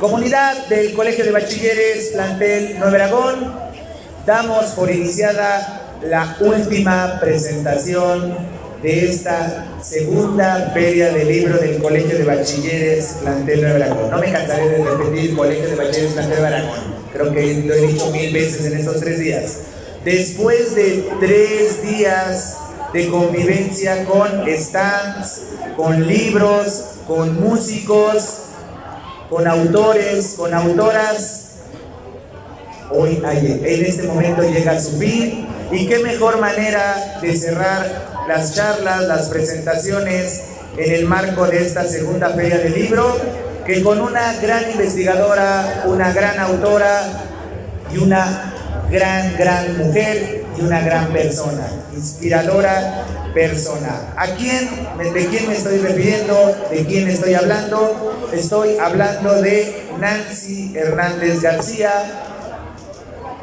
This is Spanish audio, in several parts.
Comunidad del Colegio de Bachilleres Plantel Nuevo Aragón, damos por iniciada la última presentación de esta segunda feria de libro del Colegio de Bachilleres Plantel Nuevo Aragón. No me cansaré de repetir Colegio de Bachilleres Plantel Nuevo Aragón, creo que lo he dicho 1000 veces en estos 3 días. Después de 3 días de convivencia con stands, con libros, con músicos, con autores, con autoras, hoy en este momento llega a su fin, y qué mejor manera de cerrar las charlas, las presentaciones en el marco de esta segunda feria del libro, que con una gran investigadora, una gran autora y una gran mujer y una gran persona, inspiradora persona. ¿De quién me estoy refiriendo? ¿De quién estoy hablando? Estoy hablando de Nancy Hernández García,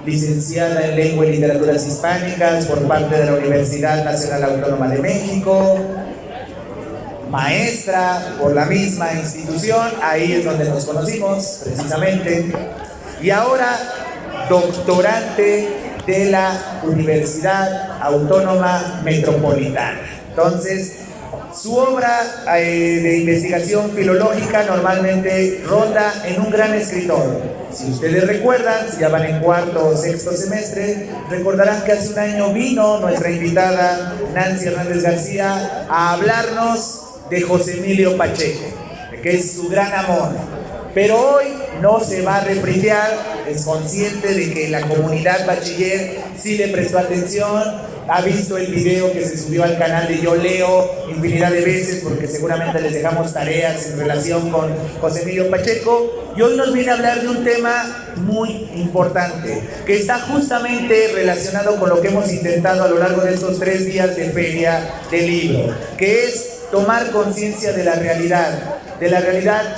licenciada en Lengua y Literaturas Hispánicas por parte de la Universidad Nacional Autónoma de México, maestra por la misma institución, ahí es donde nos conocimos precisamente, y ahora doctorante de la Universidad Autónoma Metropolitana. Entonces, su obra de investigación filológica normalmente ronda en un gran escritor. Si ustedes recuerdan, si ya van en 4º o 6º semestre, recordarán que hace un año vino nuestra invitada Nancy Hernández García a hablarnos de José Emilio Pacheco, que es su gran amor. Pero hoy no se va a refrigerar, es consciente de que la comunidad bachiller sí le prestó atención, ha visto el video que se subió al canal de Yo Leo infinidad de veces, porque seguramente les dejamos tareas en relación con José Emilio Pacheco, y hoy nos viene a hablar de un tema muy importante, que está justamente relacionado con lo que hemos intentado a lo largo de estos 3 días de feria del libro, que es tomar conciencia de la realidad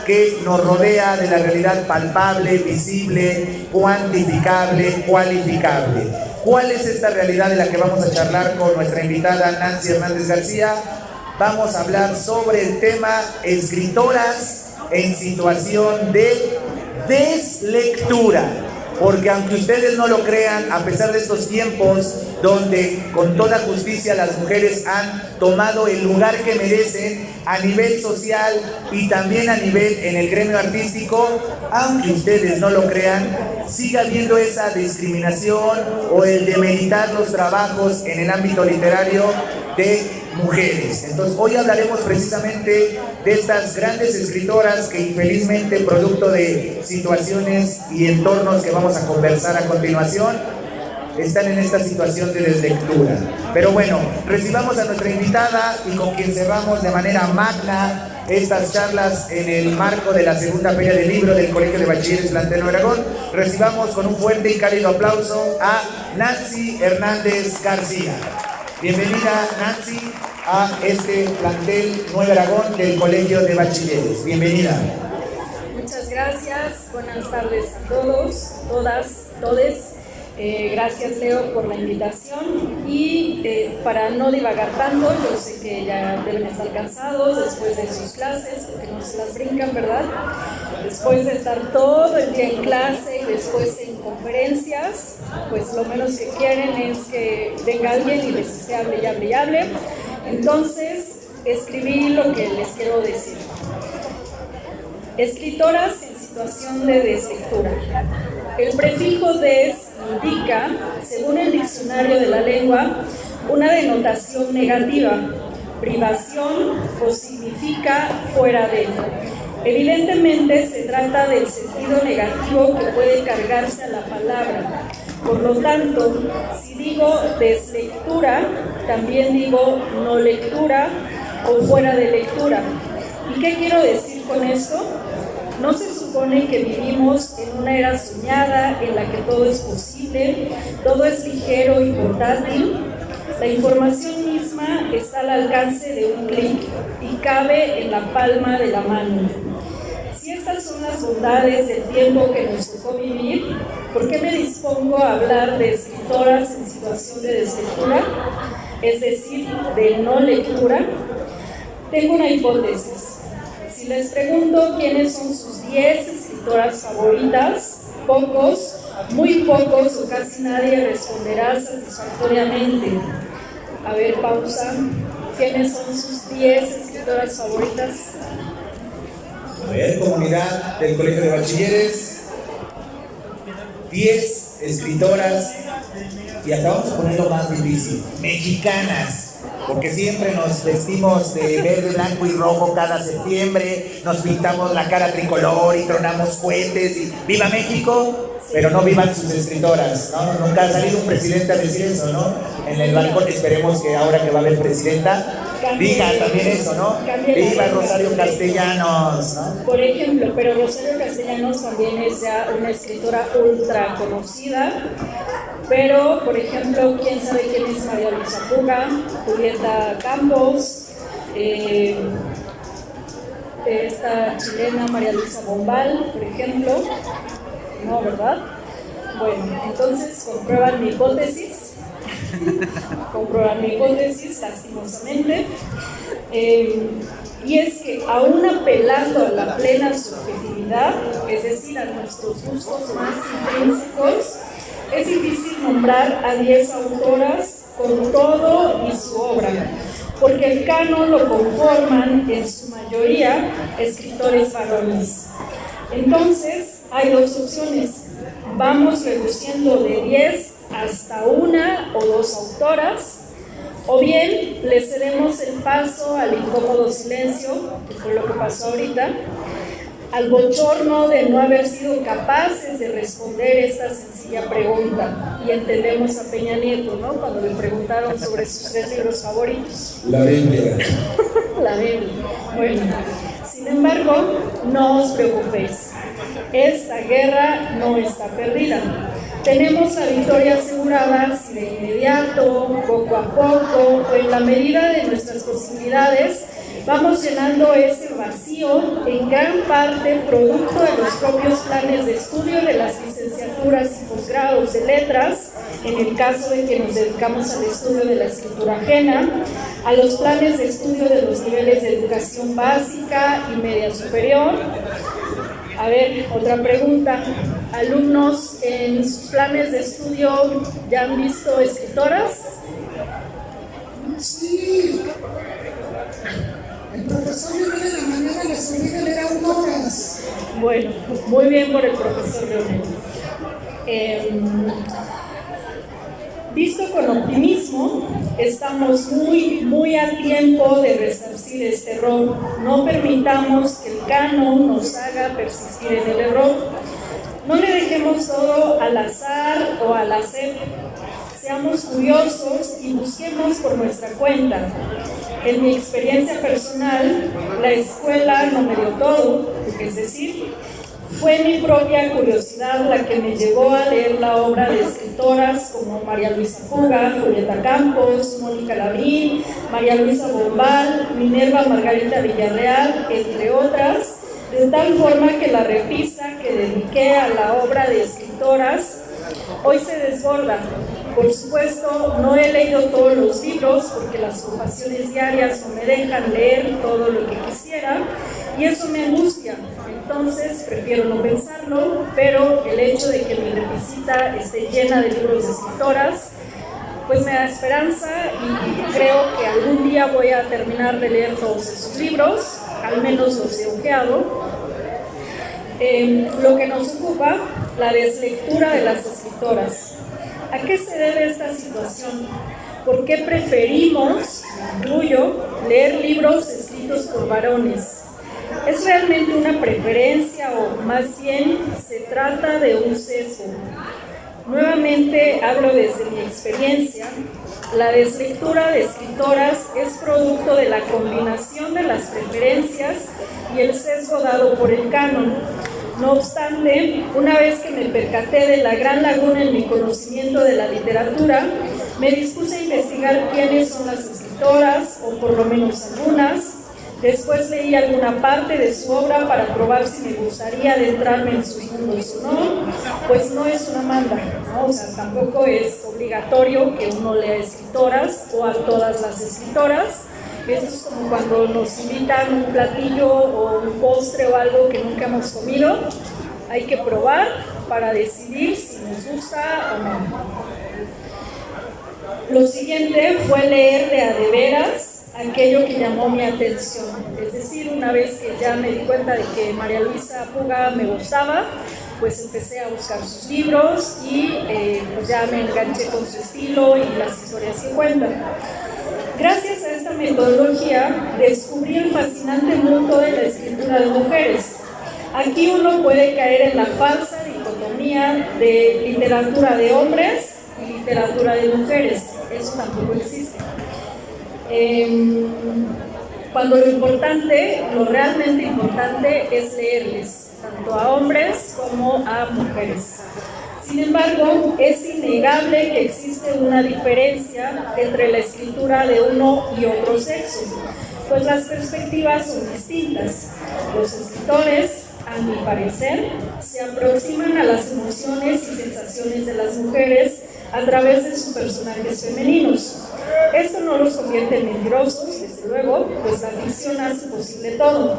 que nos rodea, de la realidad palpable, visible, cuantificable, cualificable. ¿Cuál es esta realidad de la que vamos a charlar con nuestra invitada Nancy Hernández García? Vamos a hablar sobre el tema escritoras en situación de deslectura. Porque aunque ustedes no lo crean, a pesar de estos tiempos donde con toda justicia las mujeres han tomado el lugar que merecen a nivel social y también a nivel en el gremio artístico, aunque ustedes no lo crean, sigue habiendo esa discriminación o el demeritar los trabajos en el ámbito literario de mujeres. Entonces hoy hablaremos precisamente de estas grandes escritoras que infelizmente, producto de situaciones y entornos que vamos a conversar a continuación, están en esta situación de deslectura. Pero bueno, recibamos a nuestra invitada y con quien cerramos de manera magna estas charlas en el marco de la segunda feria del libro del Colegio de Bachilleres Plantel Nuevo Aragón. Recibamos con un fuerte y cálido aplauso a Nancy Hernández García. Bienvenida, Nancy, a este Plantel Nuevo Aragón del Colegio de Bachilleres. Bienvenida. Muchas gracias, buenas tardes a todos, todas, todes. Gracias, Leo, por la invitación, y para no divagar tanto, yo sé que ya deben estar cansados después de sus clases, porque no se las brincan, ¿verdad? Después de estar todo el día en clase y después en conferencias, pues lo menos que quieren es que venga alguien y les esté hable. Entonces, escribí lo que les quiero decir. Escritoras en situación de deslectura. El prefijo des indica, según el diccionario de la lengua, una denotación negativa, privación o significa fuera de. Evidentemente se trata del sentido negativo que puede cargarse a la palabra. Por lo tanto, si digo deslectura, también digo no lectura o fuera de lectura. ¿Y qué quiero decir con esto? ¿No se supone que vivimos en una era soñada en la que todo es posible, todo es ligero y portátil? La información misma está al alcance de un clic y cabe en la palma de la mano. Si estas son las bondades del tiempo que nos tocó vivir, ¿Por qué me dispongo a hablar de escritoras en situación de deslectura? Es decir, de no lectura. Tengo una hipótesis. Si les pregunto quiénes son sus 10 escritoras favoritas, pocos, muy pocos o casi nadie responderá satisfactoriamente. A ver, pausa. ¿Quiénes son sus 10 escritoras favoritas? A ver, comunidad del Colegio de Bachilleres, 10 escritoras, y acá vamos a ponerlo más difícil, mexicanas, porque siempre nos vestimos de verde, blanco y rojo cada septiembre, nos pintamos la cara tricolor y tronamos cohetes y ¡viva México! Pero no vivan sus escritoras, ¿no? Nunca ha salido un presidente a decir eso, ¿no? En el balcón esperemos que ahora que va a haber presidenta, diga también eso, ¿no? ¡Viva Rosario Castellanos!, ¿no? Por ejemplo, pero Rosario Castellanos también es ya una escritora ultra conocida. Pero, por ejemplo, ¿quién sabe quién es María Luisa Puga, Julieta Campos, esta chilena María Luisa Bombal, por ejemplo? No, ¿verdad? Bueno, entonces comprueban mi hipótesis. Lastimosamente. Y es que aún apelando a la plena subjetividad, es decir, a nuestros gustos más intrínsecos, es difícil nombrar a 10 autoras con todo y su obra, porque el canon lo conforman en su mayoría escritores varones. Entonces, hay dos opciones. Vamos reduciendo de 10 hasta 1 o 2 autoras, o bien le cedemos el paso al incómodo silencio, que fue lo que pasó ahorita, al bochorno de no haber sido capaces de responder esta sencilla pregunta. Y entendemos a Peña Nieto, ¿no? Cuando le preguntaron sobre sus 3 libros favoritos. La Biblia. La Biblia. Bueno, sin embargo, no os preocupéis. Esta guerra no está perdida. Tenemos la victoria asegurada si de inmediato, poco a poco, o en la medida de nuestras posibilidades, vamos llenando ese vacío, en gran parte producto de los propios planes de estudio de las licenciaturas y posgrados de letras, en el caso de que nos dedicamos al estudio de la escritura ajena, a los planes de estudio de los niveles de educación básica y media superior. A ver, otra pregunta. ¿Alumnos en sus planes de estudio ya han visto escritoras? Sí. El profesor Leonel en la mañana les obliga a leer autoras. Bueno, muy bien por el profesor Leonel. Visto con optimismo, estamos muy a tiempo de resarcir este error. No permitamos que el canon nos haga persistir en el error. No le dejemos todo al azar o al hacer. Seamos curiosos y busquemos por nuestra cuenta. En mi experiencia personal, la escuela no me dio todo, es decir, fue mi propia curiosidad la que me llevó a leer la obra de escritoras como María Luisa Puga, Julieta Campos, Mónica Lavín, María Luisa Bombal, Minerva Margarita Villarreal, entre otras, de tal forma que la repisa que dediqué a la obra de escritoras hoy se desborda. Por supuesto, no he leído todos los libros porque las ocupaciones diarias no me dejan leer todo lo que quisiera y eso me angustia. Entonces, prefiero no pensarlo, pero el hecho de que mi revisita esté llena de libros de escritoras, pues me da esperanza y creo que algún día voy a terminar de leer todos esos libros, al menos los he ojeado. Lo que nos ocupa, la deslectura de las escritoras. ¿A qué se debe esta situación? ¿Por qué preferimos, incluyo, leer libros escritos por varones? ¿Es realmente una preferencia o más bien se trata de un sesgo? Nuevamente hablo desde mi experiencia. La deslectura de escritoras es producto de la combinación de las preferencias y el sesgo dado por el canon. No obstante, una vez que me percaté de la gran laguna en mi conocimiento de la literatura, me dispuse a investigar quiénes son las escritoras, o por lo menos algunas, Después leí alguna parte de su obra para probar si me gustaría adentrarme en sus mundos o no. Pues no es una manda, ¿no? O sea, tampoco es obligatorio que uno lea escritoras o a todas las escritoras. Esto es como cuando nos invitan un platillo o un postre o algo que nunca hemos comido. Hay que probar para decidir si nos gusta o no. Lo siguiente fue leer de veras aquello que llamó mi atención. Es decir, una vez que ya me di cuenta de que María Luisa Puga me gustaba, pues empecé a buscar sus libros y pues ya me enganché con su estilo y las historias que cuentan. Gracias a esta metodología descubrí el fascinante mundo de la escritura de mujeres. Aquí uno puede caer en la falsa dicotomía de literatura de hombres y literatura de mujeres. Eso tampoco existe. Cuando lo realmente importante es leerles, tanto a hombres como a mujeres. Sin embargo, es innegable que existe una diferencia entre la escritura de uno y otro sexo, pues las perspectivas son distintas. Los escritores, a mi parecer, se aproximan a las emociones y sensaciones de las mujeres a través de sus personajes femeninos. Esto no los convierte en mentirosos, desde luego, pues la ficción hace posible todo.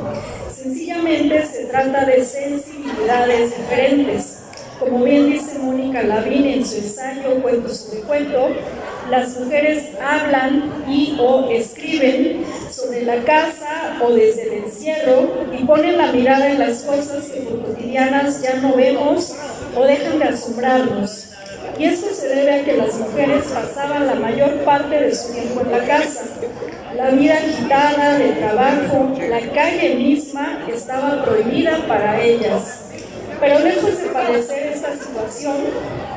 Sencillamente se trata de sensibilidades diferentes. Como bien dice Mónica Lavín en su ensayo Cuento sobre Cuento, las mujeres hablan y o escriben sobre la casa o desde el encierro y ponen la mirada en las cosas que por cotidianas ya no vemos o dejan de asombrarnos. Y esto se debe a que las mujeres pasaban la mayor parte de su tiempo en la casa. La vida agitada del trabajo, la calle misma estaba prohibida para ellas. Pero lejos de padecer esta situación,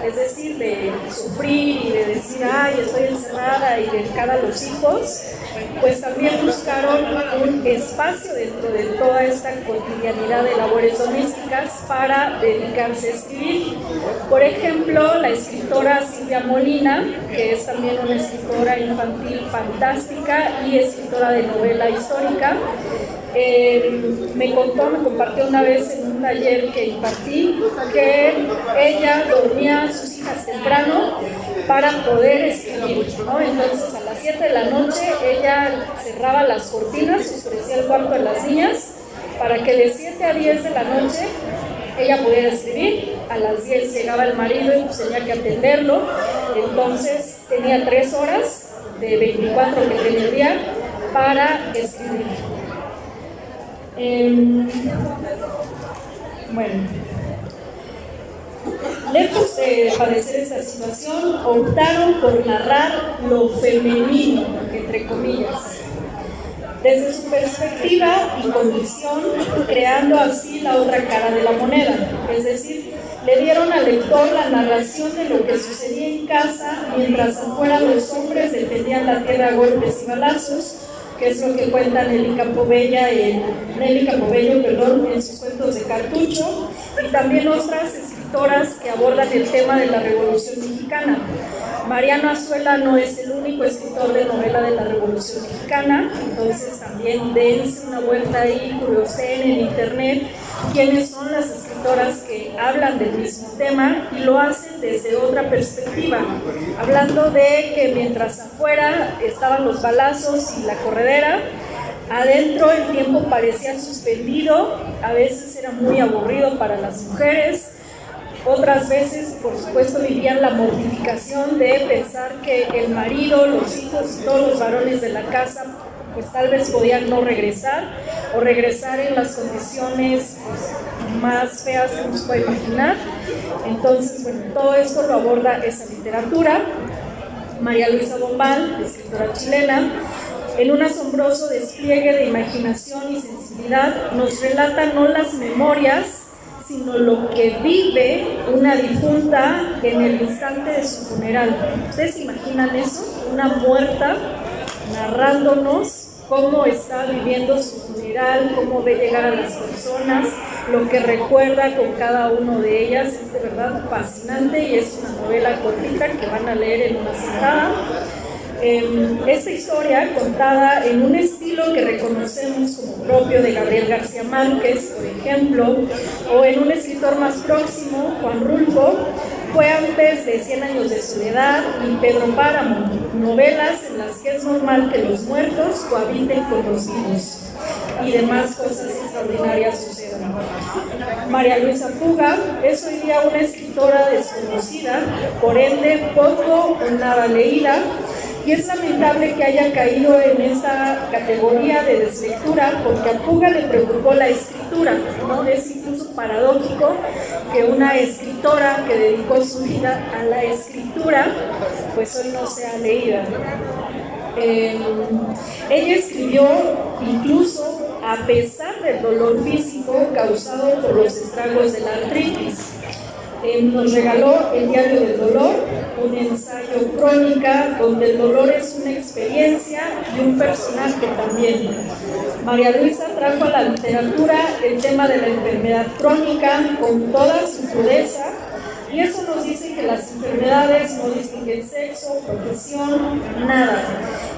es decir, de sufrir y de decir, ay, estoy encerrada y dedicar a los hijos, pues también buscaron un espacio dentro de toda esta cotidianidad de labores domésticas para dedicarse a escribir. Por ejemplo, la escritora Silvia Molina, que es también una escritora infantil fantástica y escritora de novela histórica, me compartió una vez en un taller que impartí que ella dormía a sus hijas temprano para poder escribir, ¿no? Entonces a las 7 de la noche ella cerraba las cortinas, oscurecía el cuarto de las niñas para que de 7 a 10 de la noche ella pudiera escribir. A las 10 llegaba el marido y pues tenía que atenderlo, entonces tenía 3 horas de 24 que tenía el día para escribir. Bueno, lejos de padecer esta situación, optaron por narrar lo femenino, entre comillas, desde su perspectiva y condición, creando así la otra cara de la moneda, es decir, le dieron al lector la narración de lo que sucedía en casa mientras afuera los hombres defendían la tierra a golpes y balazos, que es lo que cuenta Nelly Campobello en sus cuentos de cartucho, y también otras escritoras que abordan el tema de la Revolución Mexicana. Mariano Azuela no es el único escritor de novela de la Revolución Mexicana, entonces también dense una vuelta ahí, curioseen en internet quiénes son las escritoras que hablan del mismo tema y lo hacen desde otra perspectiva, hablando de que mientras afuera estaban los balazos y la corredera, adentro el tiempo parecía suspendido, a veces era muy aburrido para las mujeres, otras veces, por supuesto, vivían la mortificación de pensar que el marido, los hijos y todos los varones de la casa pues tal vez podían no regresar o regresar en las condiciones pues, más feas que uno se puede imaginar. Entonces, bueno, todo esto lo aborda esa literatura. María Luisa Bombal, escritora chilena, en un asombroso despliegue de imaginación y sensibilidad, nos relata no las memorias, sino lo que vive una difunta en el instante de su funeral. ¿Ustedes se imaginan eso? Una muerta narrándonos cómo está viviendo su funeral, cómo ve llegar a las personas, lo que recuerda con cada uno de ellas. Es de verdad fascinante y es una novela cortita que van a leer en una sentada. Es esta historia, contada en un estilo que reconocemos como propio de Gabriel García Márquez, por ejemplo, o en un escritor más próximo, Juan Rulfo, fue antes de 100 años de soledad y Pedro Páramo, novelas en las que es normal que los muertos cohabiten con los vivos y demás cosas extraordinarias sucedan. María Luisa Puga es hoy día una escritora desconocida, por ende poco o nada leída, y es lamentable que haya caído en esta categoría de deslectura, porque a Puga le preocupó la escritura, ¿no? Es incluso paradójico que una escritora que dedicó su vida a la escritura, pues hoy no sea leída. Ella escribió incluso a pesar del dolor físico causado por los estragos de la artritis. Nos regaló El Diario del Dolor, un ensayo crónica donde el dolor es una experiencia y un personaje también. María Luisa trajo a la literatura el tema de la enfermedad crónica con toda su crudeza, y eso nos dice que las enfermedades no distinguen sexo, profesión, nada,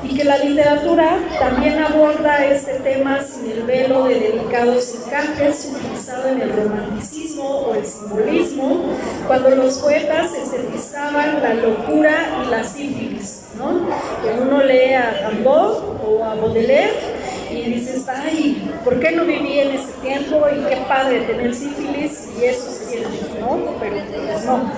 y que la literatura también aborda este tema sin el velo de delicados encajes utilizado en el romanticismo o el simbolismo, cuando los poetas estetizaban la locura y la sífilis, ¿no? Que uno lee a Rimbaud o a Baudelaire y dices, ay, ¿por qué no viví en ese tiempo? Y qué padre tener sífilis, y eso se siente, ¿no? Pero pues no.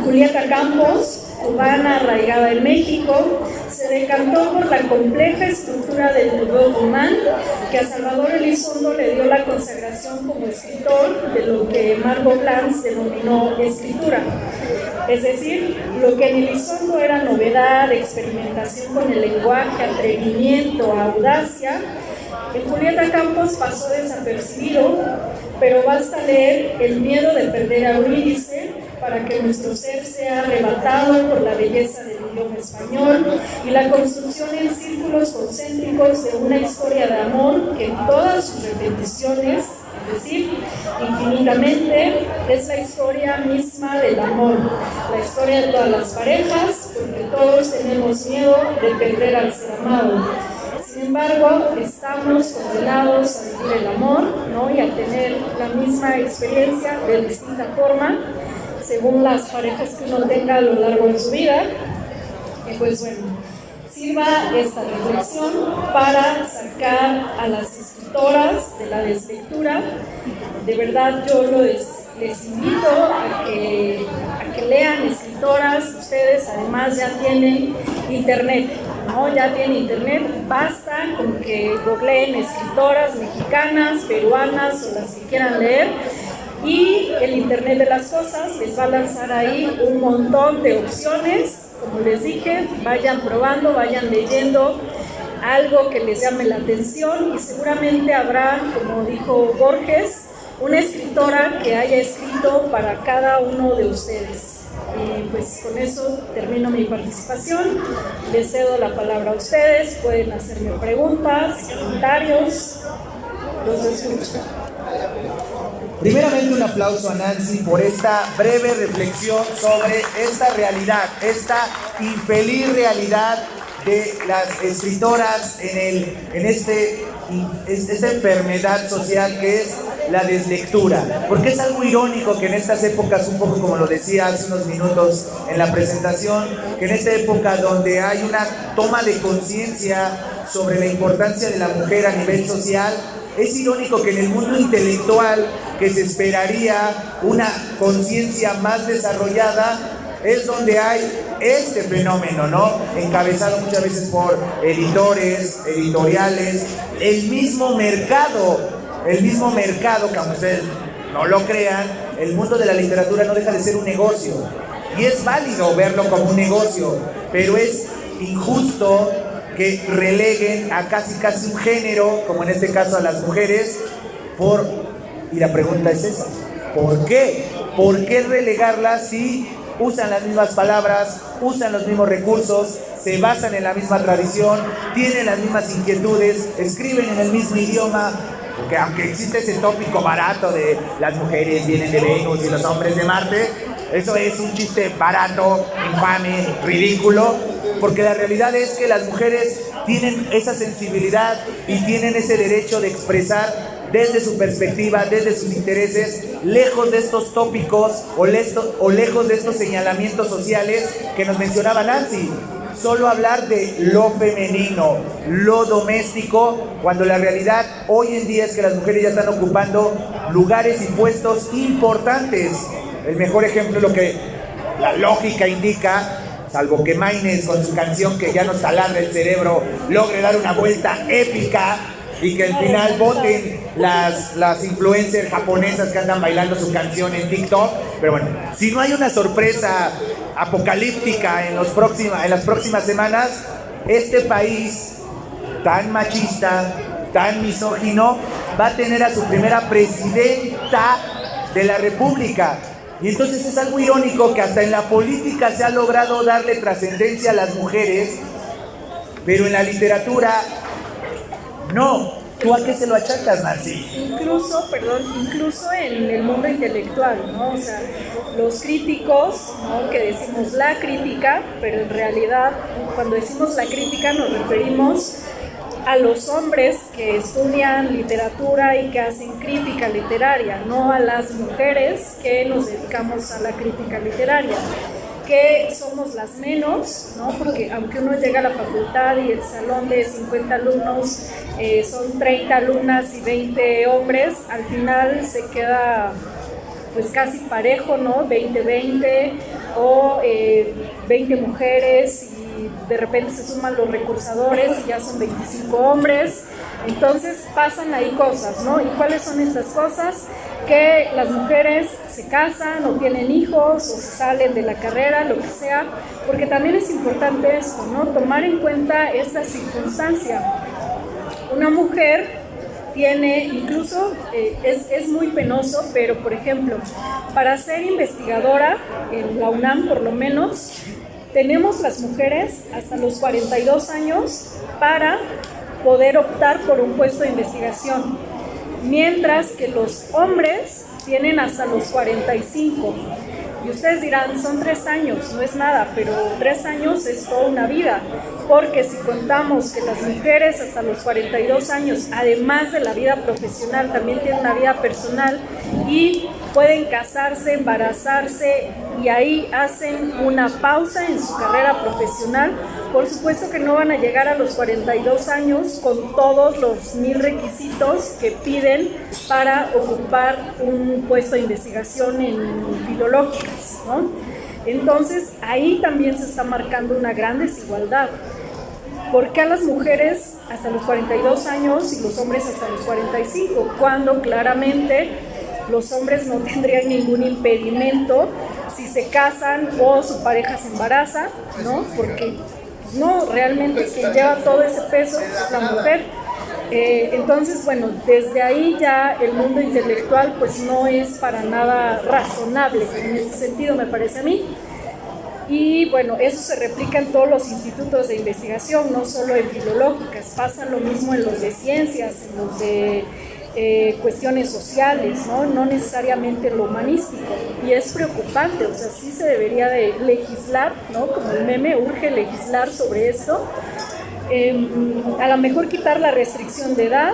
Julieta Campos, cubana arraigada en México, se decantó por la compleja estructura del Nouveau Roman, que a Salvador Elizondo le dio la consagración como escritor de lo que Margot Glantz denominó escritura. Es decir, lo que en Elizondo era novedad, experimentación con el lenguaje, atrevimiento, audacia, en Julieta Campos pasó desapercibido, pero basta leer El miedo de perder a Eurídice para que nuestro ser sea arrebatado por la belleza del idioma español y la construcción en círculos concéntricos de una historia de amor que en todas sus repeticiones, es decir, infinitamente, es la historia misma del amor, la historia de todas las parejas, porque todos tenemos miedo de perder al ser amado. Sin embargo, estamos condenados a vivir el amor, ¿no? Y a tener la misma experiencia de distinta forma, según las parejas que uno tenga a lo largo de su vida. Y pues bueno, sirva esta reflexión para sacar a las escritoras de la deslectura. De verdad, yo les invito a que lean escritoras. Ustedes además ya tienen internet, ¿no? Ya tienen internet, basta con que googleen escritoras mexicanas, peruanas o las que quieran leer, y el internet de las cosas les va a lanzar ahí un montón de opciones. Como les dije, vayan probando, vayan leyendo algo que les llame la atención, y seguramente habrá, como dijo Borges, una escritora que haya escrito para cada uno de ustedes. Y pues con eso termino mi participación. Les cedo la palabra a ustedes, pueden hacerme preguntas, comentarios, los escucho. Primeramente, un aplauso a Nancy por esta breve reflexión sobre esta realidad, esta infeliz realidad de las escritoras en esta enfermedad social que es la deslectura. Porque es algo irónico que en estas épocas, un poco como lo decía hace unos minutos en la presentación, que en esta época donde hay una toma de conciencia sobre la importancia de la mujer a nivel social, es irónico que en el mundo intelectual, que se esperaría una conciencia más desarrollada, es donde hay este fenómeno, ¿no? Encabezado muchas veces por editores, editoriales, el mismo mercado, que aunque ustedes no lo crean, el mundo de la literatura no deja de ser un negocio. Y es válido verlo como un negocio, pero es injusto que releguen a casi un género, como en este caso a las mujeres, y la pregunta es esa, ¿por qué? ¿Por qué relegarlas si usan las mismas palabras, usan los mismos recursos, se basan en la misma tradición, tienen las mismas inquietudes, escriben en el mismo idioma? Porque aunque existe ese tópico barato de las mujeres vienen de Venus y los hombres de Marte, eso es un chiste barato, infame, ridículo, porque la realidad es que las mujeres tienen esa sensibilidad y tienen ese derecho de expresar desde su perspectiva, desde sus intereses, lejos de estos tópicos o lejos de estos señalamientos sociales que nos mencionaba Nancy. Solo hablar de lo femenino, lo doméstico, cuando la realidad hoy en día es que las mujeres ya están ocupando lugares y puestos importantes. El mejor ejemplo es lo que la lógica indica, salvo que Maynes con su canción que ya nos taladra el cerebro logre dar una vuelta épica y que al final voten las influencers japonesas que andan bailando su canción en TikTok. Pero bueno, si no hay una sorpresa apocalíptica en las próximas semanas, este país tan machista, tan misógino, va a tener a su primera presidenta de la República. Y entonces es algo irónico que hasta en la política se ha logrado darle trascendencia a las mujeres, pero en la literatura no. ¿Tú a qué se lo achacas, Nancy? Incluso en el mundo intelectual, ¿no? O sea, los críticos, ¿no? Que decimos la crítica, pero en realidad cuando decimos la crítica nos referimos a los hombres que estudian literatura y que hacen crítica literaria, no a las mujeres que nos dedicamos a la crítica literaria, que somos las menos, ¿no? Porque aunque uno llega a la facultad y el salón de 50 alumnos son 30 alumnas y 20 hombres, al final se queda pues casi parejo, ¿no? 20-20 o 20 mujeres y de repente se suman los recursadores y ya son 25 hombres. Entonces pasan ahí cosas, ¿no? ¿Y cuáles son estas cosas? Que las mujeres se casan o tienen hijos o se salen de la carrera, lo que sea, porque también es importante esto, ¿no? Tomar en cuenta esta circunstancia. Una mujer tiene, incluso es muy penoso, pero por ejemplo, para ser investigadora, en la UNAM por lo menos, tenemos las mujeres hasta los 42 años para poder optar por un puesto de investigación, mientras que los hombres tienen hasta los 45. Y ustedes dirán, son 3 años, no es nada, pero 3 años es toda una vida, porque si contamos que las mujeres hasta los 42 años, además de la vida profesional, también tienen una vida personal y pueden casarse, embarazarse y ahí hacen una pausa en su carrera profesional, por supuesto que no van a llegar a los 42 años con todos los 1000 requisitos que piden para ocupar un puesto de investigación en filológicas, ¿no? Entonces ahí también se está marcando una gran desigualdad. ¿Por qué a las mujeres hasta los 42 años y los hombres hasta los 45? Cuando claramente los hombres no tendrían ningún impedimento si se casan o su pareja se embaraza, ¿no? Porque no, realmente quien lleva todo ese peso es la mujer. Entonces, bueno, desde ahí ya el mundo intelectual pues no es para nada razonable en ese sentido, me parece a mí. Y bueno, eso se replica en todos los institutos de investigación, no solo en filológicas, pasa lo mismo en los de ciencias, en los de cuestiones sociales, ¿no? Necesariamente lo humanístico, y es preocupante. O sea, sí se debería de legislar, ¿no? Como el meme, urge legislar sobre esto, a lo mejor quitar la restricción de edad,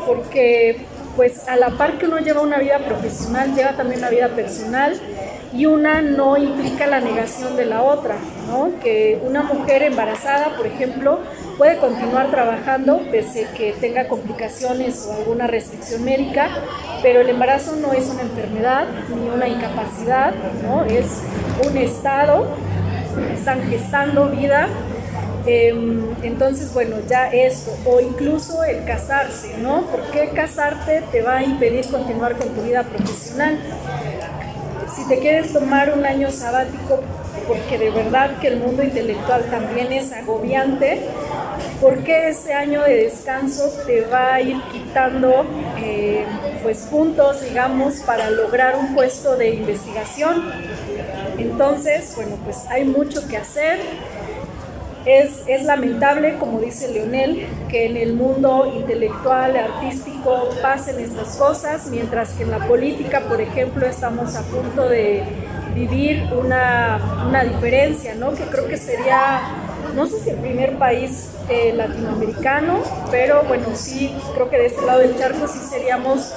porque pues a la par que uno lleva una vida profesional, lleva también una vida personal, y una no implica la negación de la otra, ¿no? Que una mujer embarazada, por ejemplo, puede continuar trabajando pese que tenga complicaciones o alguna restricción médica, pero el embarazo no es una enfermedad ni una incapacidad, ¿no? Es un estado, están gestando vida. Entonces, bueno, ya esto, o incluso el casarse, ¿no? ¿Por qué casarte te va a impedir continuar con tu vida profesional? Si te quieres tomar un año sabático, porque de verdad que el mundo intelectual también es agobiante, ¿por qué ese año de descanso te va a ir quitando pues puntos, digamos, para lograr un puesto de investigación? Entonces, bueno, pues hay mucho que hacer. Es lamentable, como dice Leonel, que en el mundo intelectual, artístico, pasen estas cosas, mientras que en la política, por ejemplo, estamos a punto de vivir una diferencia, ¿no? Que creo que sería no sé si el primer país latinoamericano, pero bueno, sí, creo que de este lado del charco sí seríamos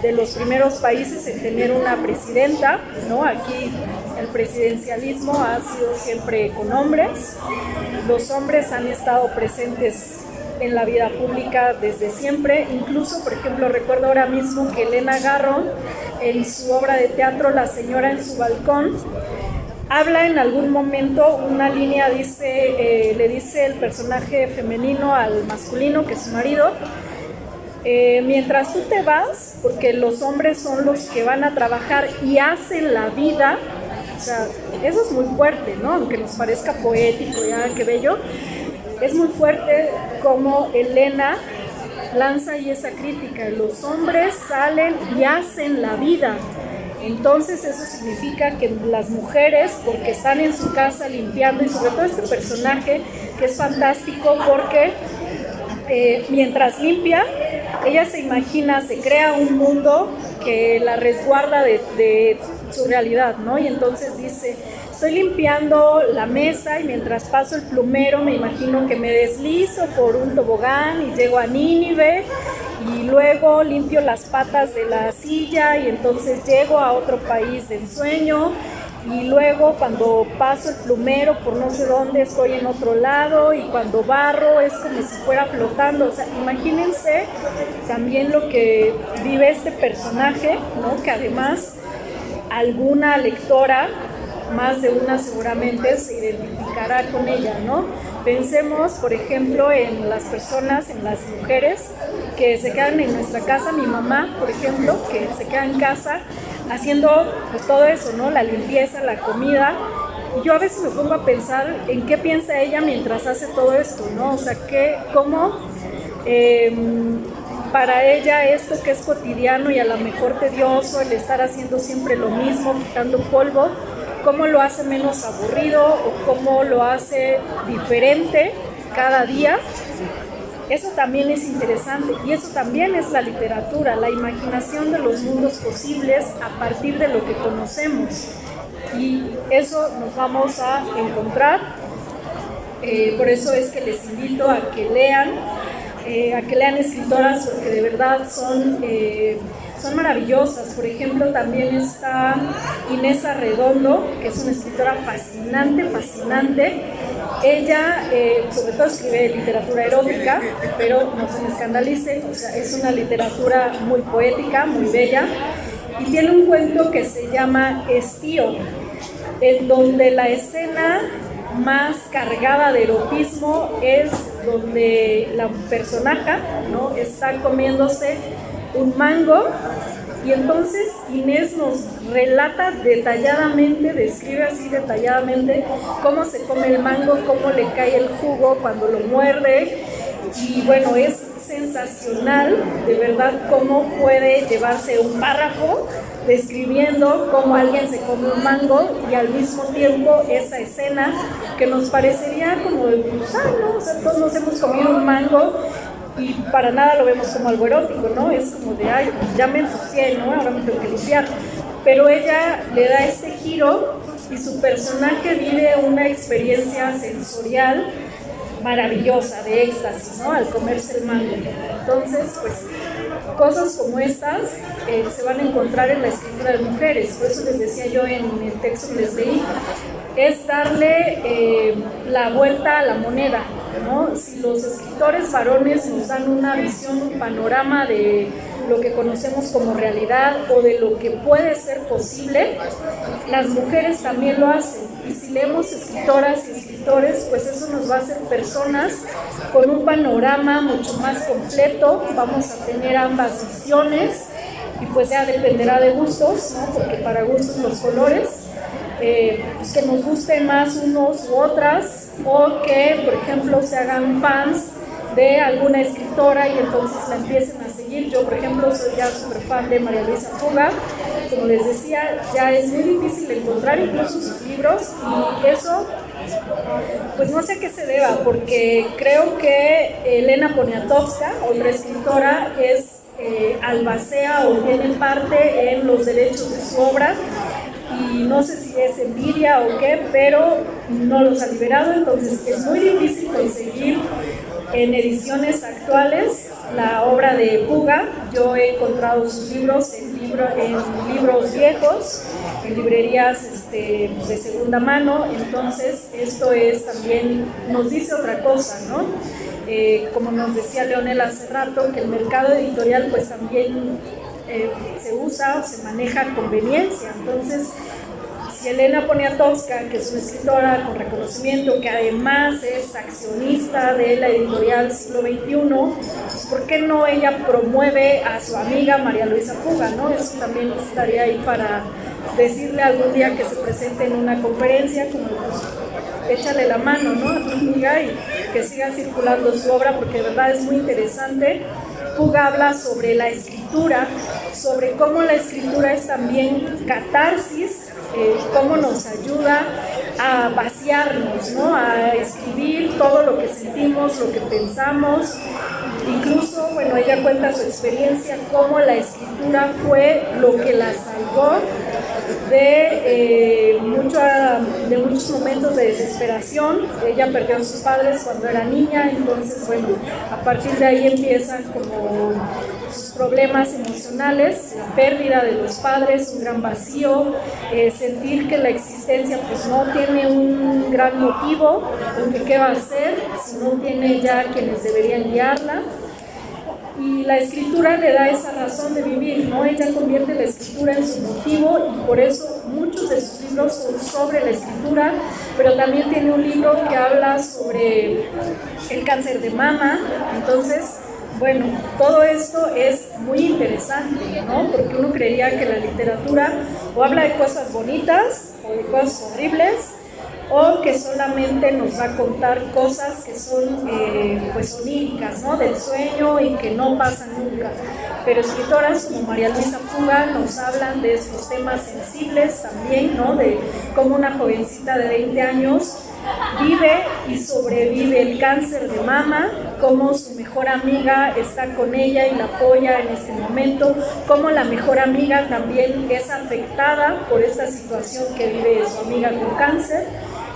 de los primeros países en tener una presidenta, ¿no? Aquí el presidencialismo ha sido siempre con hombres. Los hombres han estado presentes en la vida pública desde siempre. Incluso, por ejemplo, recuerdo ahora mismo que Elena Garro, en su obra de teatro La señora en su balcón, habla en algún momento una línea, le dice el personaje femenino al masculino, que es su marido, mientras tú te vas, porque los hombres son los que van a trabajar y hacen la vida, o sea, eso es muy fuerte, ¿no? Aunque nos parezca poético, ya, qué bello, es muy fuerte como Elena lanza ahí esa crítica, los hombres salen y hacen la vida. Entonces eso significa que las mujeres, porque están en su casa limpiando, y sobre todo este personaje que es fantástico porque mientras limpia, ella se imagina, se crea un mundo que la resguarda de su realidad, ¿no? Y entonces dice, estoy limpiando la mesa y mientras paso el plumero me imagino que me deslizo por un tobogán y llego a Nínive y luego limpio las patas de la silla y entonces llego a otro país de ensueño. Y luego cuando paso el plumero por no sé dónde estoy en otro lado y cuando barro es como si fuera flotando. O sea, imagínense también lo que vive este personaje, ¿no? Que además alguna lectora, más de una seguramente, se identificará con ella, ¿no? Pensemos, por ejemplo, en las personas, en las mujeres que se quedan en nuestra casa, mi mamá, por ejemplo, que se queda en casa haciendo pues todo eso, ¿no? La limpieza, la comida. Y yo a veces me pongo a pensar en qué piensa ella mientras hace todo esto, ¿no? O sea, cómo para ella esto que es cotidiano y a lo mejor tedioso, el estar haciendo siempre lo mismo, quitando polvo, cómo lo hace menos aburrido o cómo lo hace diferente cada día. Eso también es interesante y eso también es la literatura, la imaginación de los mundos posibles a partir de lo que conocemos. Y eso nos vamos a encontrar, por eso es que les invito a que lean escritoras porque de verdad son maravillosas. Por ejemplo, también está Inés Arredondo, que es una escritora fascinante. Ella, sobre todo, escribe literatura erótica, pero no se me escandalicen, o sea, es una literatura muy poética, muy bella, y tiene un cuento que se llama Estío, en donde la escena más cargada de erotismo es donde la personaje, ¿no?, está comiéndose un mango. Y entonces Inés nos relata detalladamente, describe así detalladamente cómo se come el mango, cómo le cae el jugo cuando lo muerde. Y bueno, es sensacional, de verdad, cómo puede llevarse un párrafo describiendo cómo alguien se come un mango y al mismo tiempo esa escena que nos parecería como de gusano, o sea, todos nos hemos comido un mango y para nada lo vemos como algo erótico, ¿no? Es como de, ay, ya me ensucié, ¿no? Ahora me tengo que limpiar. Pero ella le da este giro y su personaje vive una experiencia sensorial maravillosa, de éxtasis, ¿no? Al comerse el mango. Entonces, pues, cosas como estas se van a encontrar en la escritura de mujeres. Por eso les decía yo en el texto que les leí, es darle la vuelta a la moneda, ¿no? Si los escritores varones nos dan una visión, un panorama de lo que conocemos como realidad o de lo que puede ser posible, las mujeres también lo hacen. Y si leemos escritoras y escritores, pues eso nos va a hacer personas con un panorama mucho más completo. Vamos a tener ambas visiones y pues ya dependerá de gustos, ¿no? Porque para gustos los colores. Pues que nos gusten más unos u otras, o que, por ejemplo, se hagan fans de alguna escritora y entonces la empiecen a seguir. Yo, por ejemplo, soy ya súper fan de María Luisa Puga. Como les decía, ya es muy difícil encontrar incluso sus libros, y eso, pues no sé a qué se deba, porque creo que Elena Poniatowska, otra escritora, albacea o tiene parte en los derechos de su obra. y no sé si es envidia o qué, pero no los ha liberado, entonces es muy difícil conseguir en ediciones actuales la obra de Puga. Yo he encontrado sus libros en libros viejos, en librerías de segunda mano, entonces esto es también, nos dice otra cosa, ¿no? Como nos decía Leonel hace rato, que el mercado editorial pues también se usa o se maneja a conveniencia. Entonces, si Elena Poniatowska, que es una escritora con reconocimiento, que además es accionista de la editorial Siglo XXI, pues ¿por qué no ella promueve a su amiga María Luisa Puga, ¿no? Eso también estaría ahí para decirle algún día que se presente en una conferencia, como pues, échale la mano, ¿no?, a tu amiga y que siga circulando su obra, porque de verdad es muy interesante. Puga habla sobre la escritura, sobre cómo la escritura es también catarsis, cómo nos ayuda a vaciarnos, ¿no?, a escribir todo lo que sentimos, lo que pensamos. Incluso, bueno, ella cuenta su experiencia, cómo la escritura fue lo que la salvó de muchos momentos de desesperación. Ella perdió a sus padres cuando era niña, entonces, bueno, a partir de ahí empiezan como sus problemas emocionales, la pérdida de los padres, un gran vacío, sentir que la existencia pues no tiene un gran motivo, porque qué va a hacer si no tiene ya quienes deberían guiarla. Y la escritura le da esa razón de vivir, ¿no? Ella convierte la escritura en su motivo y por eso muchos de sus libros son sobre la escritura, pero también tiene un libro que habla sobre el cáncer de mama. Entonces, bueno, todo esto es muy interesante, ¿no? Porque uno creería que la literatura o habla de cosas bonitas o de cosas horribles, o que solamente nos va a contar cosas que son pues oníricas, ¿no?, del sueño y que no pasan nunca. Pero escritoras como María Luisa Puga nos hablan de estos temas sensibles también, ¿no?, de cómo una jovencita de 20 años vive y sobrevive el cáncer de mama, cómo su mejor amiga está con ella y la apoya en este momento, cómo la mejor amiga también es afectada por esta situación que vive su amiga con cáncer.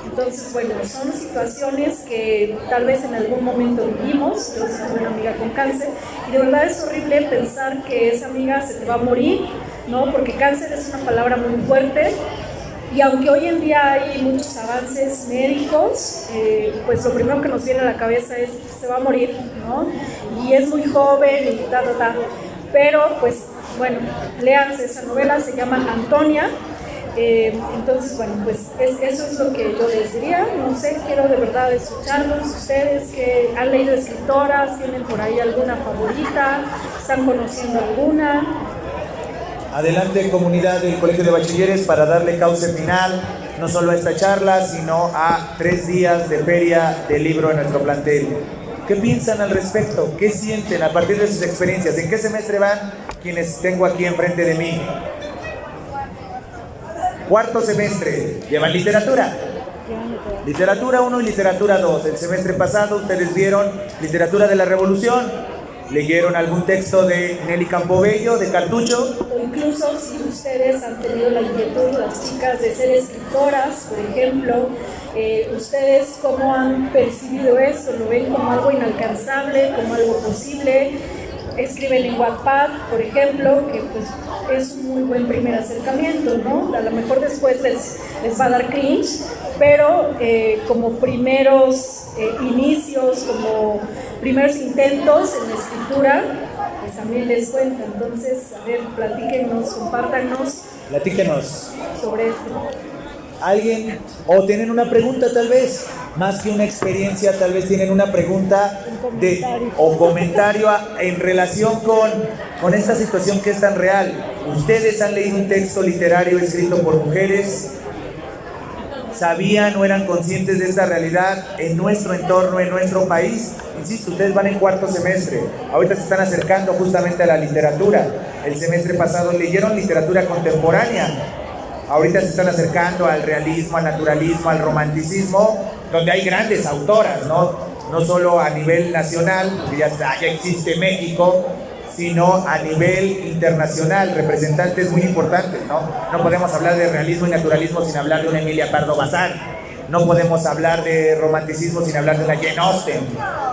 Entonces, bueno, son situaciones que tal vez en algún momento vivimos. Yo tengo una amiga con cáncer y de verdad es horrible pensar que esa amiga se te va a morir, ¿no? Porque cáncer es una palabra muy fuerte y aunque hoy en día hay muchos avances médicos, pues lo primero que nos viene a la cabeza es se va a morir, ¿no? Y es muy joven y pero pues bueno, léanse esa novela, se llama Antonia. Entonces, bueno, pues eso es lo que yo les diría. No sé, quiero de verdad escucharlos. Ustedes que han leído escritoras, ¿tienen por ahí alguna favorita? ¿Están conociendo alguna? Adelante, comunidad del Colegio de Bachilleres, para darle cauce final no solo a esta charla, sino a 3 días de feria del libro en nuestro plantel. ¿Qué piensan al respecto? ¿Qué sienten a partir de sus experiencias? ¿En qué semestre van quienes tengo aquí enfrente de mí? Cuarto semestre, llevan literatura. Literatura 1 y literatura 2. El semestre pasado ustedes vieron literatura de la Revolución. ¿Leyeron algún texto de Nelly Campobello, de Cartucho? O incluso si ustedes han tenido la inquietud, las chicas, de ser escritoras, por ejemplo, ¿ustedes cómo han percibido esto? ¿Lo ven como algo inalcanzable, como algo posible? Escriben en Wattpad, por ejemplo, que pues es un muy buen primer acercamiento, ¿no? A lo mejor después les va a dar cringe, pero como primeros inicios, como primeros intentos en la escritura, pues también les cuenta. Entonces, a ver, platíquenos, compártanos. Platíquenos. Sobre esto. ¿Alguien? ¿O tienen una pregunta tal vez? Más que una experiencia, tal vez tienen una pregunta o comentario en relación con esta situación que es tan real. ¿Ustedes han leído un texto literario escrito por mujeres? ¿Sabían o eran conscientes de esta realidad en nuestro entorno, en nuestro país? Insisto, ustedes van en cuarto semestre, ahorita se están acercando justamente a la literatura. El semestre pasado leyeron literatura contemporánea, ahorita se están acercando al realismo, al naturalismo, al romanticismo, donde hay grandes autoras, no solo a nivel nacional, porque ya existe México, sino a nivel internacional, representantes muy importantes, ¿no? No podemos hablar de realismo y naturalismo sin hablar de una Emilia Pardo Bazán, no podemos hablar de romanticismo sin hablar de una Jane Austen.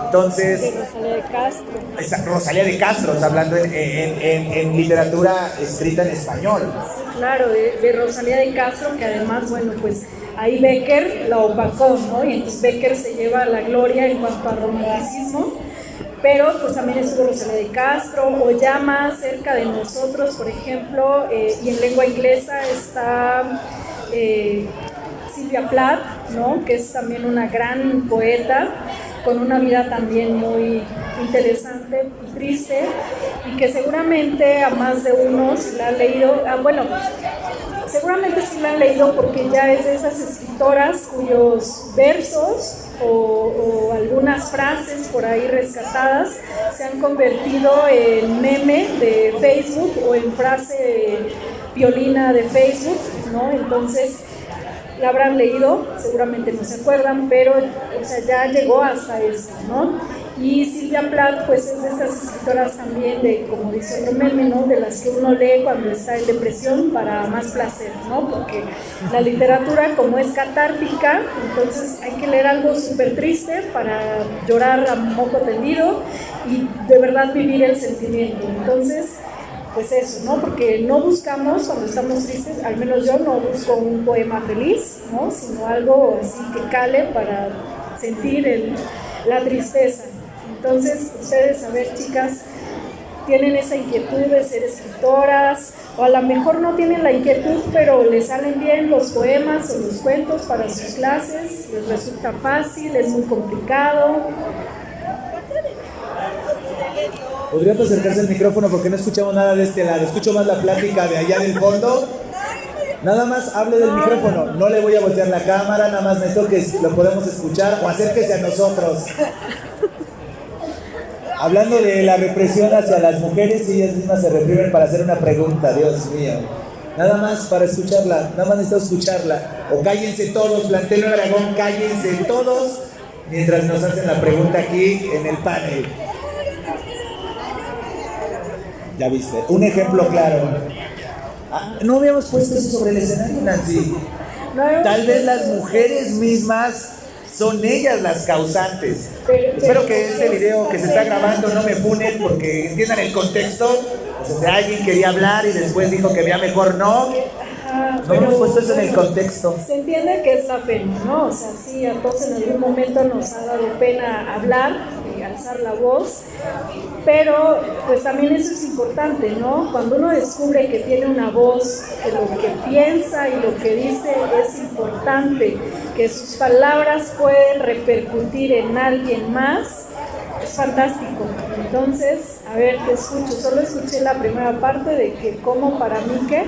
Entonces, Rosalía de Castro. Rosalía de Castro, hablando en literatura escrita en español. Sí, claro, de Rosalía de Castro, que además, bueno, pues ahí Becker la opacó, ¿no? Y entonces Becker se lleva la gloria en cuanto al romanticismo, pero pues también estuvo Rosalía de Castro, o ya más cerca de nosotros, por ejemplo, y en lengua inglesa está Sylvia Plath, ¿no? Que es también una gran poeta, con una vida también muy interesante y triste, y que seguramente a más de uno si la han leído, seguramente sí la han leído porque ya es de esas escritoras cuyos versos o algunas frases por ahí rescatadas se han convertido en meme de Facebook o en frase violina de Facebook, ¿no? Entonces la habrán leído, seguramente no se acuerdan, pero o sea, ya llegó hasta esto, ¿no? Y Sylvia Plath, pues es de esas escritoras también de, como dice otro meme, ¿no? De las que uno lee cuando está en depresión para más placer, ¿no? Porque la literatura, como es catártica, entonces hay que leer algo súper triste para llorar a moco tendido y de verdad vivir el sentimiento. Entonces, pues eso, ¿no? Porque no buscamos, cuando estamos tristes, al menos yo no busco un poema feliz, ¿no? Sino algo así que cale para sentir la tristeza. Entonces, ustedes, a ver, chicas, tienen esa inquietud de ser escritoras, o a lo mejor no tienen la inquietud, pero les salen bien los poemas o los cuentos para sus clases, les resulta fácil, es muy complicado. ¿Podrían acercarse al micrófono porque no escuchamos nada de este lado? Escucho más la plática de allá del fondo. Nada más hable del micrófono, no le voy a voltear la cámara, nada más me toque, lo podemos escuchar, o acérquese a nosotros. Hablando de la represión hacia las mujeres, ellas mismas se reprimen para hacer una pregunta, Dios mío. Nada más para escucharla, nada más necesito escucharla. O cállense todos, plantel Nuevo Aragón, cállense todos, mientras nos hacen la pregunta aquí en el panel. Ya viste, un ejemplo claro. No habíamos puesto eso sobre el escenario, Nancy. Tal vez las mujeres mismas son ellas las causantes. Espero que este video que se está grabando no me funen porque entiendan el contexto. O sea, alguien quería hablar y después dijo que veía mejor no. No hemos puesto eso en el contexto. Se entiende que es la pena, ¿no? O sea, sí, a todos en algún momento nos ha dado pena hablar y alzar la voz, pero pues también eso es importante, ¿no? Cuando uno descubre que tiene una voz, que lo que piensa y lo que dice es importante, que sus palabras pueden repercutir en alguien más, es fantástico. Entonces, a ver, te escucho, solo escuché la primera parte de que como para mí que...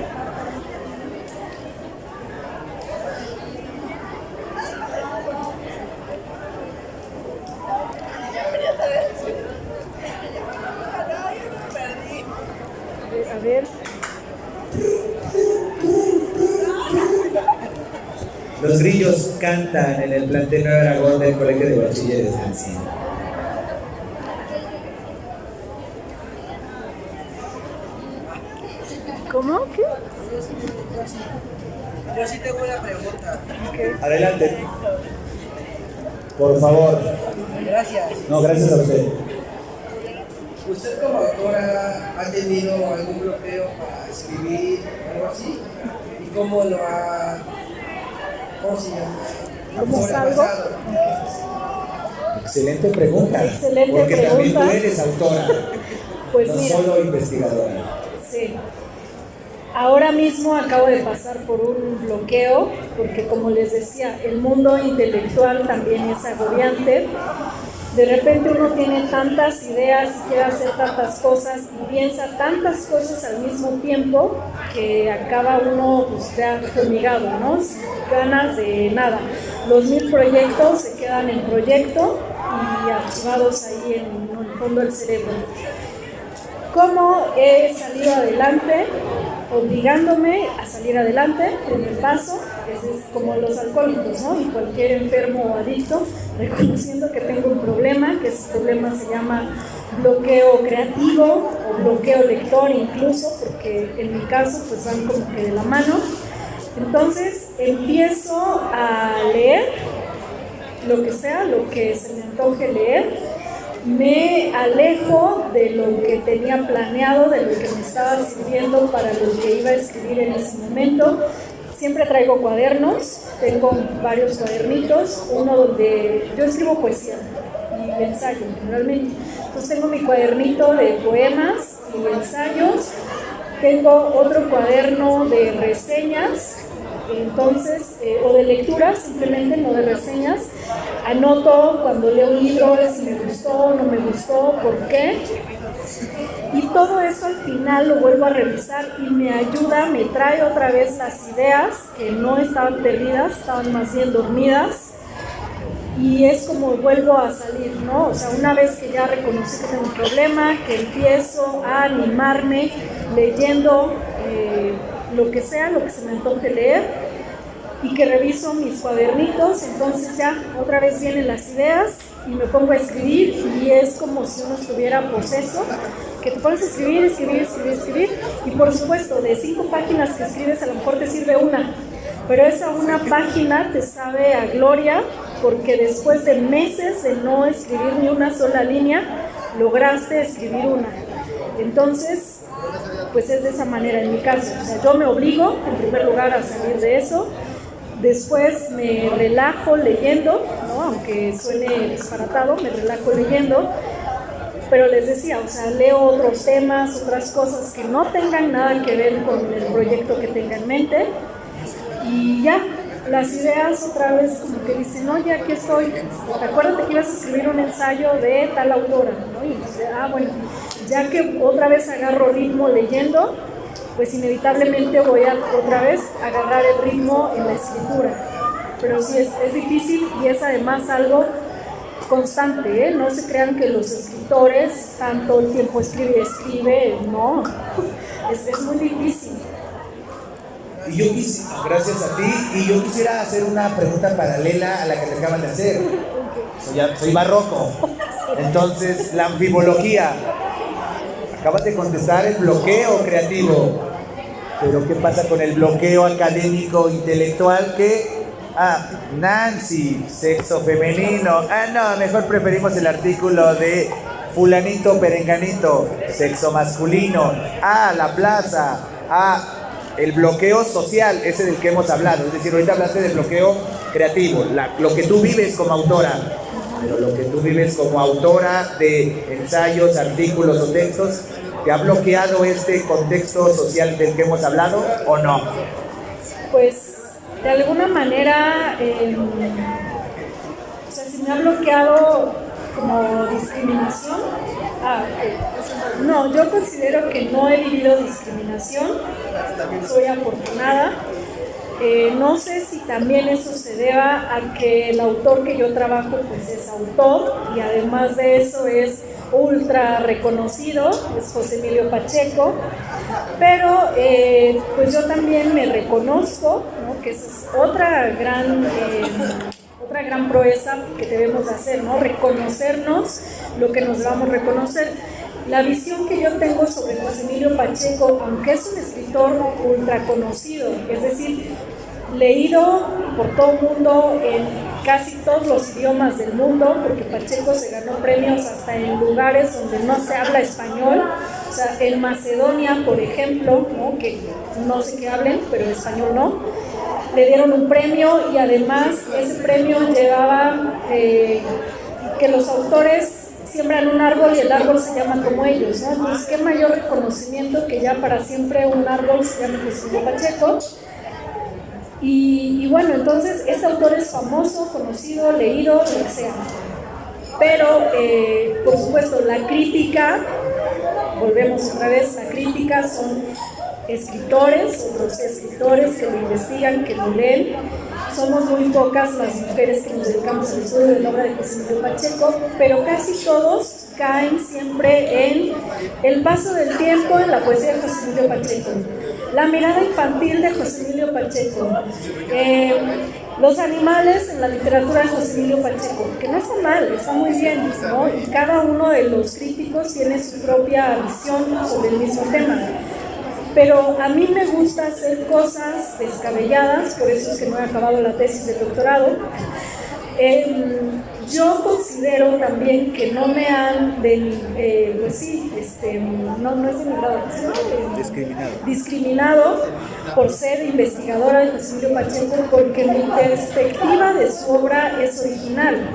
A ver. Los grillos cantan en el plantel Nuevo Aragón del Colegio de Bachilleres de Encino. ¿Cómo? ¿Qué? Yo sí tengo una pregunta. Okay. Adelante. Por favor. Gracias. No, gracias a usted. ¿Usted como autora ha tenido algún bloqueo para escribir algo así? ¿Y cómo lo ha... ¿cómo se llama? ¿Cómo salgo? Sobrepasado. Excelente pregunta. Excelente porque pregunta. También tú eres autora, Pues no mira, solo investigadora. sí. Ahora mismo acabo de pasar por un bloqueo, porque como les decía, el mundo intelectual también es agobiante. De repente uno tiene tantas ideas y quiere hacer tantas cosas y piensa tantas cosas al mismo tiempo que acaba uno pues, ya fumigado, ¿no? Sin ganas de nada. Los 1000 proyectos se quedan en proyecto y archivados ahí en el fondo del cerebro. ¿Cómo he salido adelante? Obligándome a salir adelante, primer paso, es como los alcohólicos, ¿no? Y cualquier enfermo o adicto, reconociendo que tengo un problema, que ese problema se llama bloqueo creativo o bloqueo lector incluso, porque en mi caso pues van como que de la mano. Entonces empiezo a leer lo que sea, lo que se me antoje leer, me alejo de lo que tenía planeado, de lo que me estaba sirviendo para lo que iba a escribir en ese momento. Siempre traigo cuadernos, tengo varios cuadernitos, uno donde yo escribo poesía y ensayo generalmente. Entonces tengo mi cuadernito de poemas y ensayos, tengo otro cuaderno de reseñas, entonces, o de lecturas simplemente, no de reseñas. Anoto cuando leo un libro si me gustó, no me gustó, por qué. Y todo eso al final lo vuelvo a revisar y me ayuda, me trae otra vez las ideas que no estaban perdidas, estaban más bien dormidas. Y es como vuelvo a salir, ¿no? O sea, una vez que ya reconocí que tengo un problema, que empiezo a animarme leyendo lo que sea, lo que se me antoje leer, y que reviso mis cuadernitos, entonces ya otra vez vienen las ideas y me pongo a escribir, y es como si uno estuviera poseso, que te pones a escribir, y por supuesto, de 5 páginas que escribes, a lo mejor te sirve una, pero esa una página te sabe a gloria, porque después de meses de no escribir ni una sola línea, lograste escribir una. Entonces, pues es de esa manera en mi caso. O sea, yo me obligo, en primer lugar, a salir de eso. Después me relajo leyendo, ¿no? Aunque suene disparatado, me relajo leyendo. Pero les decía, o sea, leo otros temas, otras cosas que no tengan nada que ver con el proyecto que tenga en mente. Y ya, las ideas otra vez como que dicen, oye, aquí estoy. Acuérdate que ibas a escribir un ensayo de tal autora, ¿no? Y entonces, bueno, ya que otra vez agarro ritmo leyendo, pues inevitablemente voy a otra vez agarrar el ritmo en la escritura. Pero sí es difícil, y es además algo constante, ¿eh? No se crean que los escritores están todo el tiempo escribe, no, es muy difícil. Y yo gracias a ti, y yo quisiera hacer una pregunta paralela a la que te acaban de hacer. Soy barroco, entonces la anfibología. Acabas de contestar el bloqueo creativo, pero ¿qué pasa con el bloqueo académico intelectual? Nancy, sexo femenino. No, mejor preferimos el artículo de fulanito perenganito, sexo masculino. La plaza. El bloqueo social, ese del que hemos hablado. Es decir, ahorita hablaste del bloqueo creativo, lo que tú vives como autora. Pero lo que tú vives como autora de ensayos, artículos o textos, ¿te ha bloqueado este contexto social del que hemos hablado o no? Pues de alguna manera, o sea, si me ha bloqueado como discriminación, no, yo considero que no he vivido discriminación, soy afortunada. No sé si también eso se deba a que el autor que yo trabajo pues es autor, y además de eso es ultra reconocido, es José Emilio Pacheco, pero pues yo también me reconozco, ¿no? Que esa es otra gran proeza que debemos hacer, ¿no? Reconocernos lo que nos debamos reconocer. La visión que yo tengo sobre José Emilio Pacheco, aunque es un escritor ultra conocido, es decir, leído por todo el mundo en casi todos los idiomas del mundo, porque Pacheco se ganó premios hasta en lugares donde no se habla español, o sea, en Macedonia, por ejemplo, ¿no? Que no sé qué hablen, pero español no, le dieron un premio, y además ese premio llevaba que los autores siembran un árbol y el árbol se llama como ellos, ¿no? Entonces, qué mayor reconocimiento que ya para siempre un árbol se llame José Emilio Pacheco. Y bueno, entonces este autor es famoso, conocido, leído, lo que sea. Pero, por supuesto, la crítica, volvemos otra vez, la crítica son escritores, otros escritores que lo investigan, que lo leen. Somos muy pocas las mujeres que nos dedicamos al estudio de la obra de José Emilio Pacheco, pero casi todos caen siempre en el paso del tiempo en la poesía de José Emilio Pacheco, la mirada infantil de José Emilio Pacheco, Los animales en la literatura de José Emilio Pacheco, que no está mal, está muy bien, ¿no? Y cada uno de los críticos tiene su propia visión sobre el mismo tema. Pero a mí me gusta hacer cosas descabelladas, por eso es que no he acabado la tesis de doctorado. Yo considero también que no me han discriminado por ser investigadora de José Emilio Pacheco, porque mi perspectiva de su obra es original.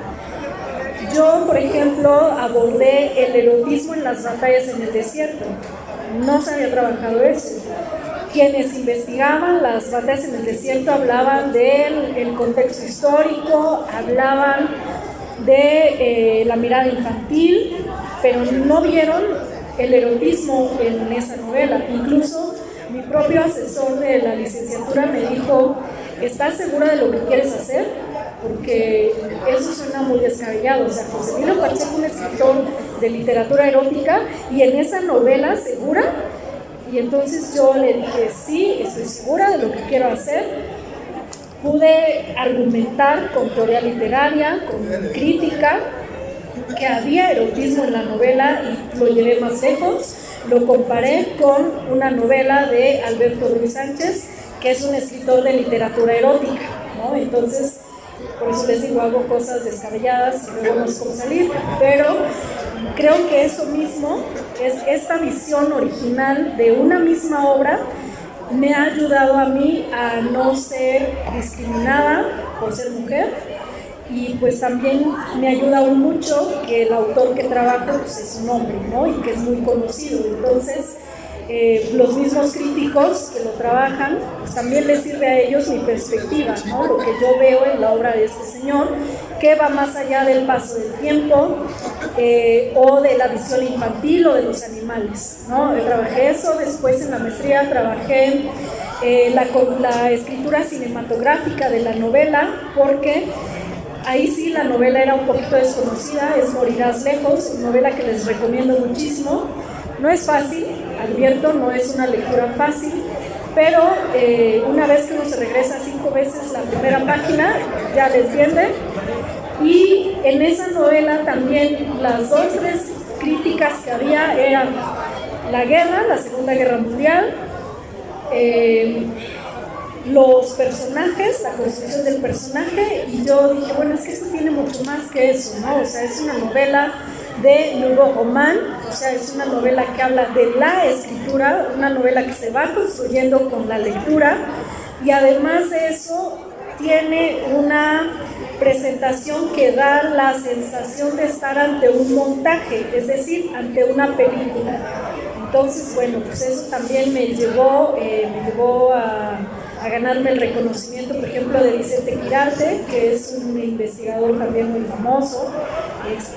Yo, por ejemplo, abordé el erotismo en las batallas en el desierto. No se había trabajado eso. Quienes investigaban las batallas en el desierto hablaban del contexto histórico, hablaban de la mirada infantil, pero no vieron el erotismo en esa novela. Incluso mi propio asesor de la licenciatura me dijo: ¿estás segura de lo que quieres hacer? Porque eso suena muy descabellado. O sea, José Emilio Pacheco, un escritor de literatura erótica, y en esa novela, ¿segura? Y entonces yo le dije: sí, estoy segura de lo que quiero hacer. Pude argumentar con teoría literaria, con crítica, que había erotismo en la novela, y lo llevé más lejos. Lo comparé con una novela de Alberto Ruiz Sánchez, que es un escritor de literatura erótica, ¿no? Entonces, por eso les digo, hago cosas descabelladas y luego no sé cómo salir, pero creo que eso mismo es esta visión original de una misma obra. Me ha ayudado a mí a no ser discriminada por ser mujer, y pues también me ayuda aún mucho que el autor que trabajo pues es un hombre, ¿no? Y que es muy conocido. Entonces los mismos críticos que lo trabajan, pues también les sirve a ellos mi perspectiva, ¿no? Lo que yo veo en la obra de este señor, que va más allá del paso del tiempo o de la visión infantil o de los animales, ¿no? Trabajé eso. Después en la maestría trabajé la escritura cinematográfica de la novela, porque ahí sí la novela era un poquito desconocida. Es Morirás lejos, una novela que les recomiendo muchísimo. No es fácil, advierto, no es una lectura fácil, pero una vez que uno se regresa 5 veces la primera página, ya le entiende. Y en esa novela también las 2 o 3 críticas que había eran la guerra, la Segunda Guerra Mundial, los personajes, la construcción del personaje, y yo dije, bueno, es que esto tiene mucho más que eso, ¿no? O sea, es una novela de nouveau roman, o sea, es una novela que habla de la escritura, una novela que se va construyendo con la lectura, y además de eso tiene una presentación que da la sensación de estar ante un montaje, es decir, ante una película. Entonces, bueno, pues eso también me llevó a ganarme el reconocimiento, por ejemplo, de Vicente Quirarte, que es un investigador también muy famoso,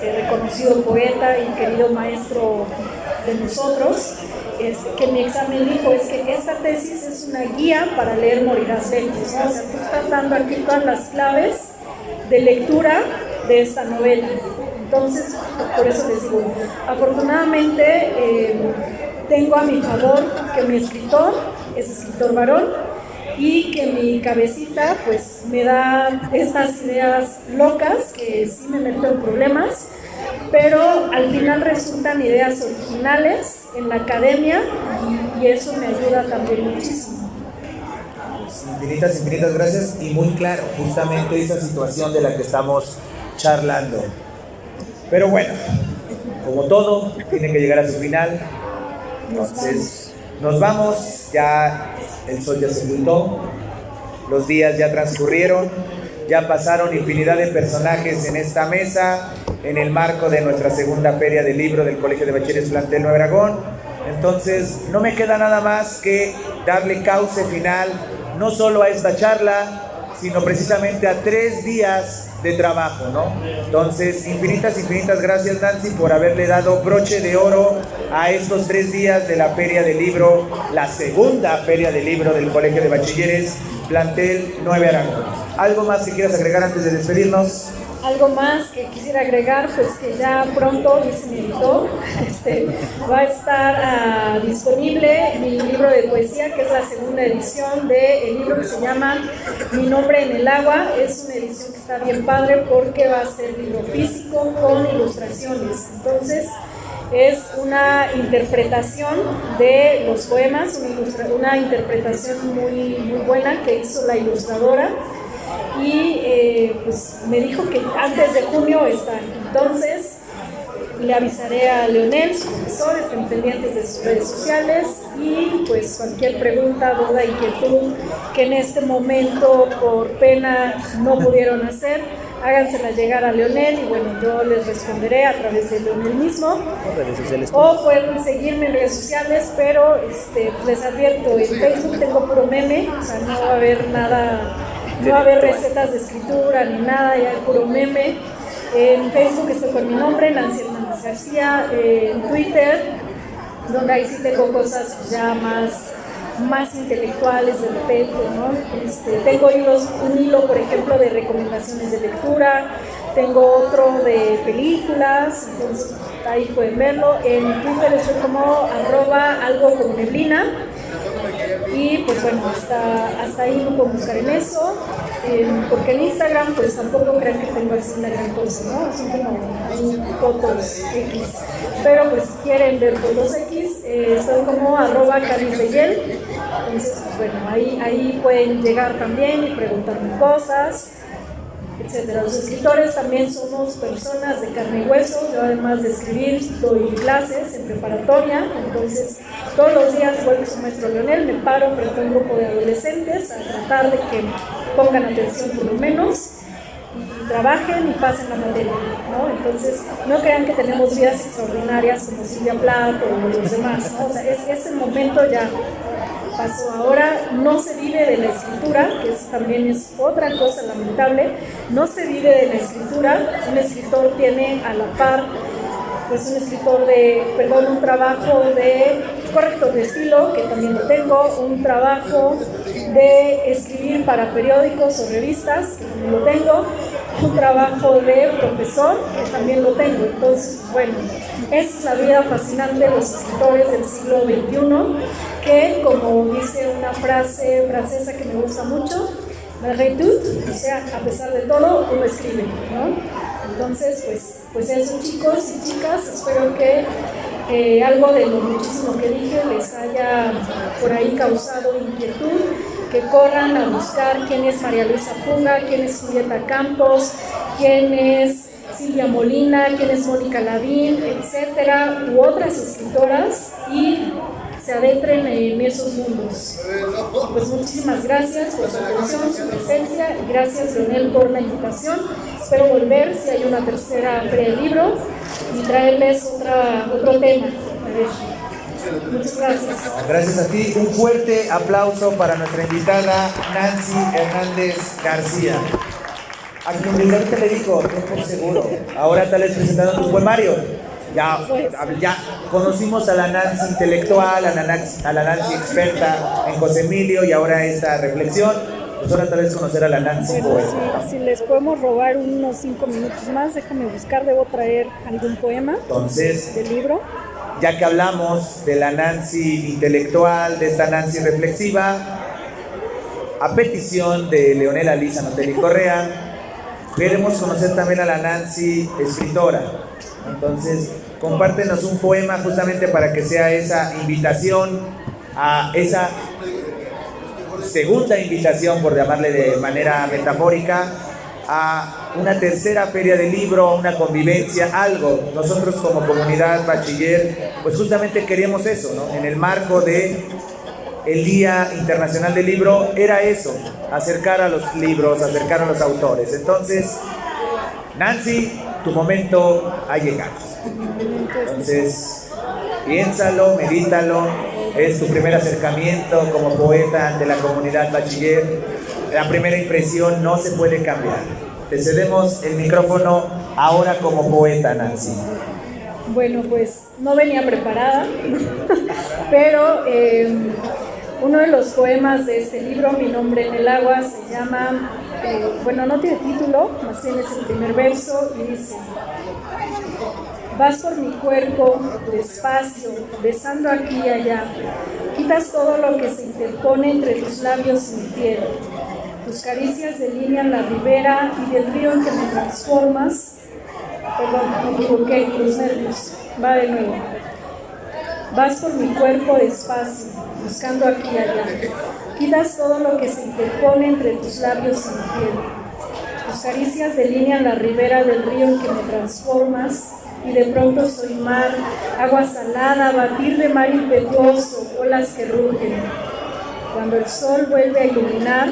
reconocido poeta y querido maestro de nosotros, que en mi examen dijo: es que esta tesis es una guía para leer Morirás lejos, ¿no? O sea, tú estás dando aquí todas las claves de lectura de esta novela. Entonces, por eso les digo, afortunadamente tengo a mi favor que mi escritor es escritor varón, y que mi cabecita pues me da estas ideas locas que sí me meto en problemas, pero al final resultan ideas originales en la academia, y eso me ayuda también muchísimo. Infinitas gracias, y muy claro, justamente esa situación de la que estamos charlando. Pero bueno, como todo, tiene que llegar a su final. Entonces, nos vamos, ya el sol ya se ocultó, los días ya transcurrieron, ya pasaron infinidad de personajes en esta mesa, en el marco de nuestra segunda feria del libro del Colegio de Bachilleres Plantel Nuevo Aragón. Entonces, no me queda nada más que darle cauce final, no solo a esta charla, sino precisamente a 3 días de trabajo, ¿no? Entonces, infinitas gracias, Nancy, por haberle dado broche de oro a estos 3 días de la Feria del Libro, la segunda Feria del Libro del Colegio de Bachilleres Plantel Nuevo Aragón. ¿Algo más que quieras agregar antes de despedirnos? Algo más que quisiera agregar, pues que ya pronto, dice mi editor, va a estar disponible mi libro de poesía, que es la segunda edición del libro que se llama Mi nombre en el agua. Es una edición que está bien padre porque va a ser libro físico con ilustraciones. Entonces, es una interpretación de los poemas, una interpretación muy, muy buena que hizo la ilustradora. Y pues me dijo que antes de junio está. Entonces le avisaré a Leonel, su profesor, estén pendientes de sus redes sociales y pues cualquier pregunta, duda, inquietud que en este momento por pena no pudieron hacer, hágansela llegar a Leonel y bueno, yo les responderé a través de Leonel mismo. O pueden seguirme en redes sociales, pero les advierto, en Facebook tengo puro meme, o sea, no va a haber nada. No va a haber recetas de escritura ni nada, ya hay puro meme. En Facebook estoy con mi nombre, Nancy Hernández García. En Twitter, donde ahí sí tengo cosas ya más intelectuales de repente, ¿no? Tengo un hilo, por ejemplo, de recomendaciones de lectura. Tengo otro de películas, entonces ahí pueden verlo. En Twitter estoy como @algo como neblina. Y pues bueno, hasta ahí me puedo buscar en eso, porque en Instagram pues tampoco crean que tengo así una gran cosa, ¿no? Son como fotos X, pero pues si quieren ver fotos X, son como @carlisbeyel. Entonces pues bueno, ahí pueden llegar también y preguntarme cosas, etcétera. Los escritores también somos personas de carne y hueso. Yo además de escribir doy clases en preparatoria, entonces todos los días, igual que su maestro Leonel, me paro frente a un grupo de adolescentes a tratar de que pongan atención por lo menos y trabajen y pasen la materia, ¿no? Entonces no crean que tenemos vidas extraordinarias como Silvia Plath o los demás, ¿no? O sea, ese momento ya pasó. Ahora no se vive de la escritura, que también es otra cosa lamentable. No se vive de la escritura. Un escritor tiene a la par, pues un trabajo de corrector de estilo, que también lo tengo, un trabajo de escribir para periódicos o revistas, que también lo tengo, un trabajo de profesor, que también lo tengo. Entonces, bueno, esa es la vida fascinante de los escritores del siglo XXI, que como dice una frase francesa que me gusta mucho, malgré tout, o sea, a pesar de todo, uno escribe, ¿no? Entonces, pues eso, chicos y chicas, espero que algo de lo muchísimo que dije les haya por ahí causado inquietud, que corran a buscar quién es María Luisa Puga, quién es Julieta Campos, quién es Silvia Molina, quién es Mónica Lavín, etcétera, u otras escritoras, y se adentren en esos mundos. Pues muchísimas gracias por su atención, su presencia, y gracias, Leonel, por la invitación. Espero volver si hay una tercera feria de libro y traerles otro tema. Muchas gracias. Gracias a ti. Un fuerte aplauso para nuestra invitada Nancy Hernández García. A quien desde ahorita le dijo, no por seguro. Ahora tal vez presentando tu poemario. Ya conocimos a la Nancy intelectual, a la Nancy experta en José Emilio y ahora esta reflexión. Pues ahora tal vez conocer a la Nancy poeta. Si les podemos robar unos 5 minutos más, déjame buscar, debo traer algún poema. Entonces, del libro. Ya que hablamos de la Nancy intelectual, de esta Nancy reflexiva, a petición de Leonela Lisa Notelli Correa, queremos conocer también a la Nancy escritora. Entonces, compártenos un poema justamente para que sea esa invitación a esa segunda invitación, por llamarle de manera metafórica, a una tercera feria de libro, una convivencia, algo. Nosotros como comunidad bachiller, pues justamente queríamos eso, ¿no? En el marco de el Día Internacional del Libro, era eso, acercar a los libros, acercar a los autores. Entonces, Nancy, tu momento ha llegado. Entonces, piénsalo, medítalo. Es tu primer acercamiento como poeta ante la comunidad bachiller. La primera impresión no se puede cambiar. Te cedemos el micrófono ahora como poeta, Nancy. Bueno, pues no venía preparada, pero uno de los poemas de este libro, Mi nombre en el agua, se llama bueno, no tiene título, más bien es el primer verso y dice: vas por mi cuerpo despacio, besando aquí y allá, quitas todo lo que se interpone entre tus labios y mi piel. Tus caricias delinean la ribera y del río en que me transformas. Perdón, me equivoqué, los nervios. Va de nuevo. Vas por mi cuerpo despacio, buscando aquí y allá. Quitas todo lo que se interpone entre tus labios y mi piel. Tus caricias delinean la ribera del río en que me transformas. Y de pronto soy mar, agua salada, batir de mar impetuoso, olas que rugen. Cuando el sol vuelve a iluminar,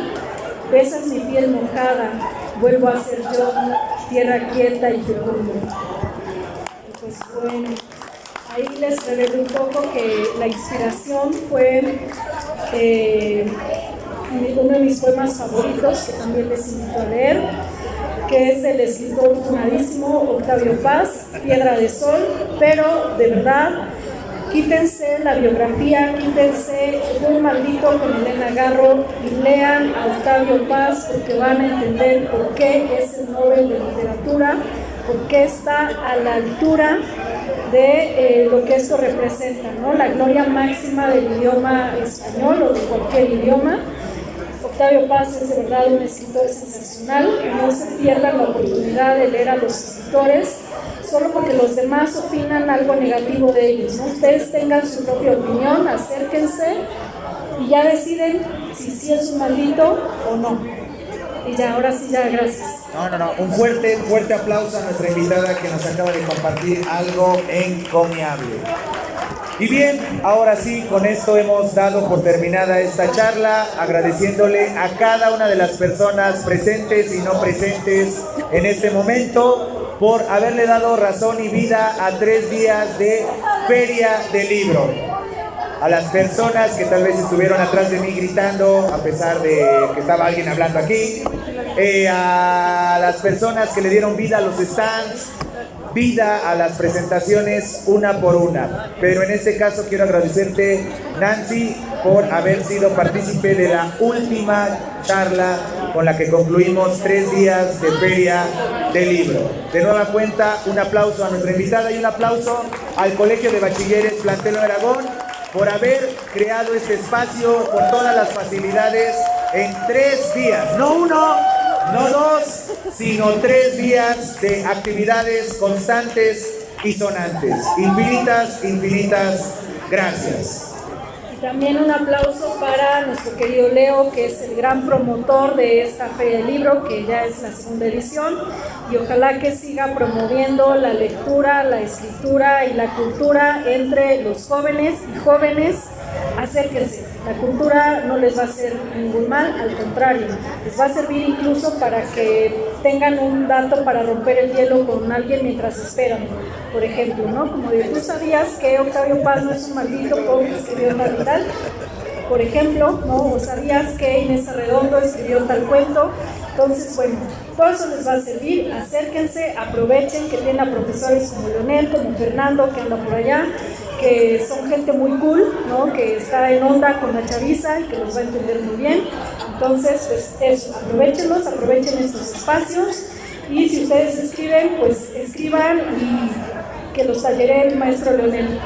besas mi piel mojada, vuelvo a ser yo, tierra quieta y fecunda. Y pues bueno, ahí les revelo un poco que la inspiración fue uno de mis poemas favoritos, que también les invito a leer, que es del escritor funadísimo Octavio Paz, Piedra de Sol, pero de verdad, quítense la biografía, quítense Fue un maldito con Elena Garro y lean a Octavio Paz, porque van a entender por qué es el Nobel de Literatura, por qué está a la altura de lo que esto representa, ¿no? La gloria máxima del idioma español o de cualquier idioma. Octavio Paz es de verdad un escritor sensacional. No se pierdan la oportunidad de leer a los escritores solo porque los demás opinan algo negativo de ellos, ¿no? Ustedes tengan su propia opinión, acérquense y ya deciden si sí es un maldito o no. Y ya, ahora sí, ya, gracias. No. Un fuerte aplauso a nuestra invitada que nos acaba de compartir algo encomiable. Y bien, ahora sí, con esto hemos dado por terminada esta charla, agradeciéndole a cada una de las personas presentes y no presentes en este momento por haberle dado razón y vida a 3 días de Feria del Libro. A las personas que tal vez estuvieron atrás de mí gritando, a pesar de que estaba alguien hablando aquí, a las personas que le dieron vida a los stands, vida a las presentaciones una por una. Pero en este caso quiero agradecerte, Nancy, por haber sido partícipe de la última charla con la que concluimos 3 días de Feria del Libro. De nueva cuenta, un aplauso a nuestra invitada y un aplauso al Colegio de Bachilleres Plantel Aragón por haber creado este espacio, por todas las facilidades en 3 días, no 1, no 2, sino 3 días de actividades constantes y sonantes. Infinitas gracias. Y también un aplauso para nuestro querido Leo, que es el gran promotor de esta Feria del Libro, que ya es la 2ª edición, y ojalá que siga promoviendo la lectura, la escritura y la cultura entre los jóvenes y jóvenes. Acérquense, la cultura no les va a hacer ningún mal, al contrario, les va a servir incluso para que tengan un dato para romper el hielo con alguien mientras esperan, por ejemplo, ¿no? Como de, ¿tú sabías que Octavio Paz no es un maldito pobre que escribió tal y tal? Por ejemplo, ¿no? ¿O sabías que Inés Arredondo escribió tal cuento? Entonces, bueno, todo eso les va a servir. Acérquense, aprovechen que tienen a profesores como Leonel, como Fernando, que anda por allá, que son gente muy cool, ¿no? Que está en onda con la chaviza y que los va a entender muy bien. Entonces, pues eso, aprovechenlos, aprovechen estos espacios, y si ustedes escriben, pues escriban y que los talleree el maestro Leonel.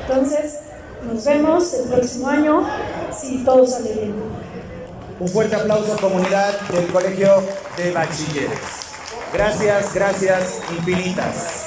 Entonces, nos vemos el próximo año, si todo sale bien. Un fuerte aplauso, comunidad del Colegio de Bachilleres. Gracias infinitas.